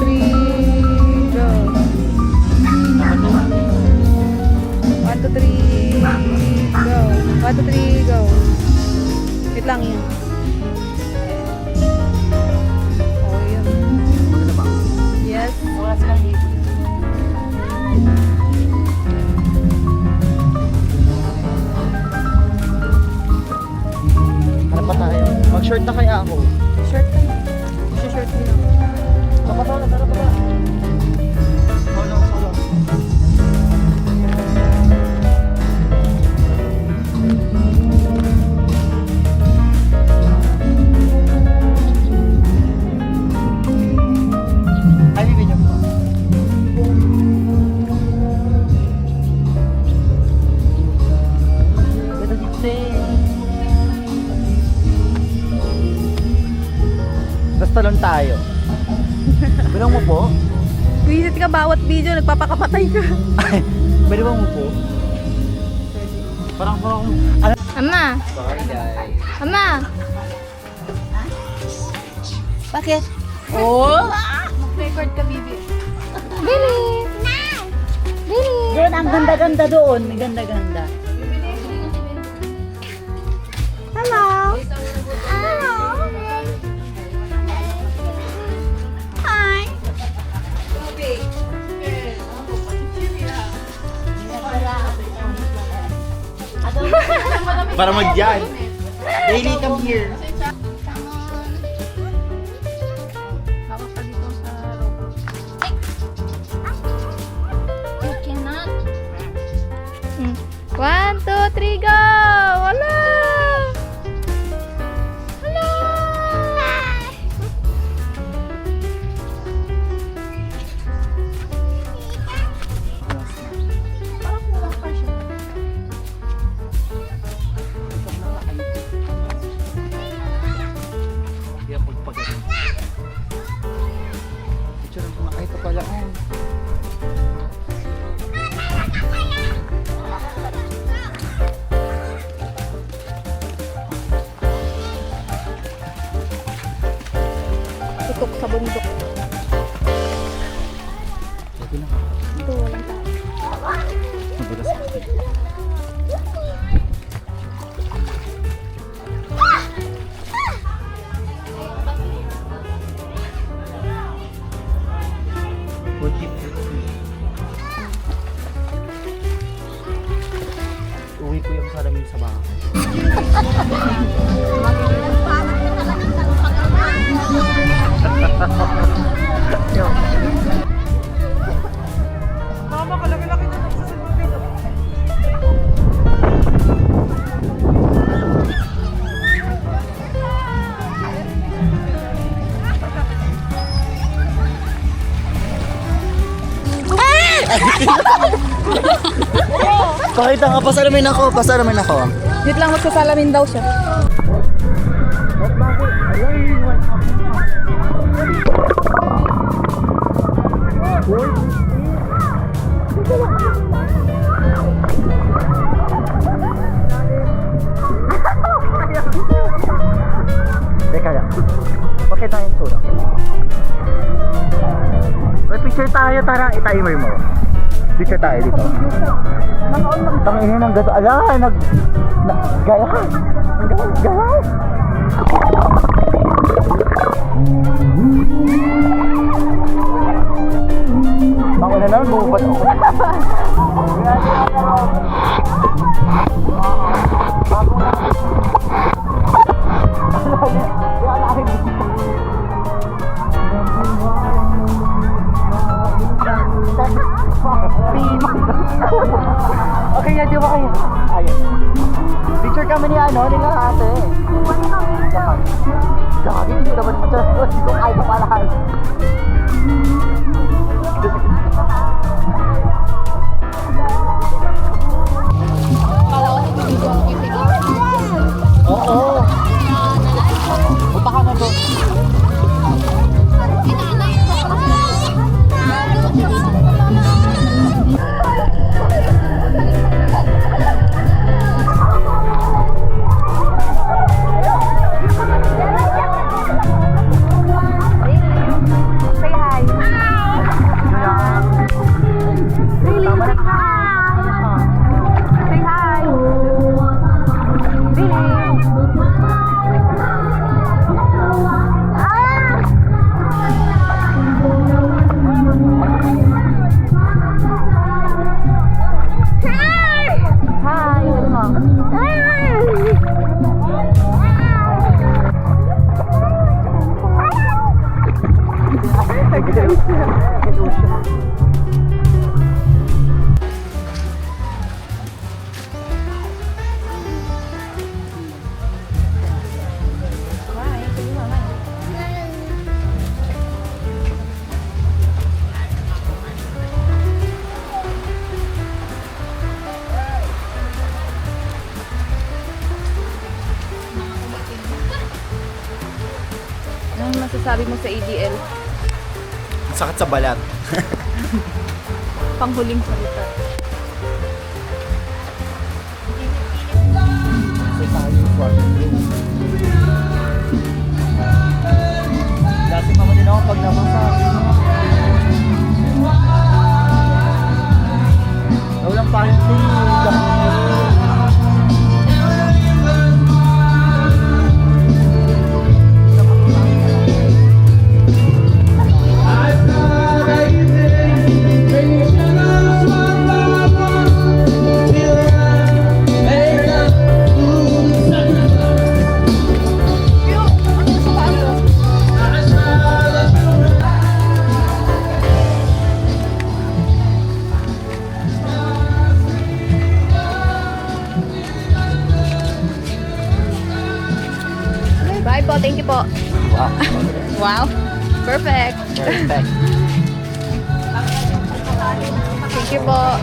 3, go. 1, 2, 3, go. 1, 2, 3, go. Wait lang yun. Oh, yun. Yes. Wala silang hipon. Ano pa tayo? Mag-short na kaya ako. Short ka na. Short mo lang. Tara pa. Solo. Ay, bibigyan mo. Ganda dito eh. Tapos talon tayo. Bilang mo po? Visit ka bawat video, nagpapakapatay ka. Ay, pwede ba mo po? Parang ano? Ama! Sorry guys. Ama! Bakit? Oh! Mag-record ka, Bibi. Billy! Billy! Doon, ang ganda-ganda doon. Ang ganda-ganda. Hello! Hello. Hi. Para mag-yan. Daily come here. You cannot. 1, 2, 3, go! Wala! Hello. Hindi ako pagpagaling. Picture ko na. Ay, ito pala. Oh. Tutok sa bundok. Pwede na. Ito, walang tao. Magulas ako. Uwi ko yung salamin sa bahay. Mama, kalaki-laki na nagsasagot dito. Pakita nga, pasalamin ako. Dito lang magsasalamin daw siya. Teka lang. Pakita yung tulak. May picture tayo, tara, i-timer mo. Picture tayo dito. Tanginin ng gato. Ala, gaya. Ako na naman, bumubad ako. Okay na, di ba kayo? Ayun. Picture kami ni nila ate. Gagi, hindi naman mo siya. Hindi ko kaya palahan. Oo. Punta ka na doon. Say hi. Anong masasabi mo sa ADL? Sakit sa balat. Panghuling salita. Dati mama din ako pag namasa. Walang parenting. Bye po, thank you po. Wow. Wow, perfect. Perfect. Thank you po.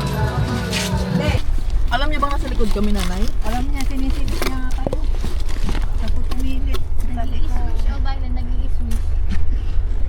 Alam niya ba nasa likod kami, nanay? Alam niya, sinisid niya.